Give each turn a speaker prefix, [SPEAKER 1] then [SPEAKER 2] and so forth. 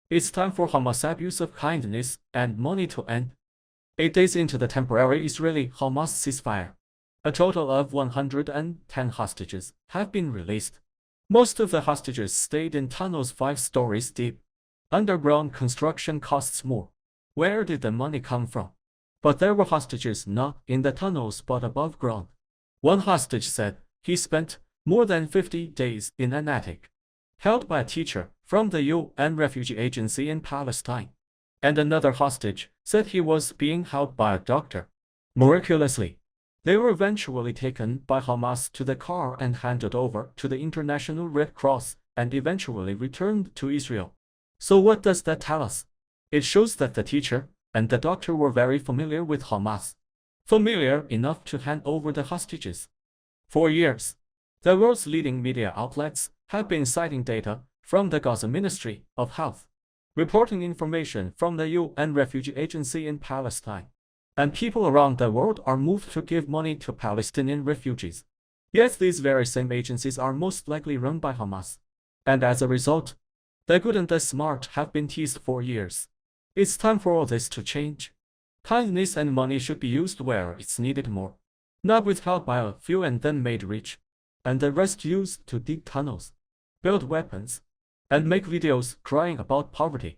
[SPEAKER 1] It's time for Hamas' abuse of kindness and money to end. 8 days into the temporary Israeli-Hamas ceasefire, a total of 110 hostages have been released. Most of the hostages stayed in tunnels 5 stories deep. Underground construction costs more. Where did the money come from? But there were hostages not in the tunnels but above ground. One hostage said he spent more than 50 days in an attic, held by a teacher from the UN Refugee Agency in Palestine. And another hostage said he was being held by a doctor. Miraculously, they were eventually taken by Hamas to the car and handed over to the International Red Cross and eventually returned to Israel. So what does that tell us? It shows that the teacher and the doctor were very familiar with Hamas, familiar enough to hand over the hostages. For years, the world's leading media outlets have been citing data from the Gaza Ministry of Health, reporting information from the UN Refugee Agency in Palestine. And people around the world are moved to give money to Palestinian refugees. Yet these very same agencies are most likely run by Hamas. And as a result, the good and the smart have been teased for years. It's time for all this to change. Kindness and money should be used where it's needed more, not withheld by a few and then made rich, and the rest used to dig tunnels, build weapons, and make videos crying about poverty.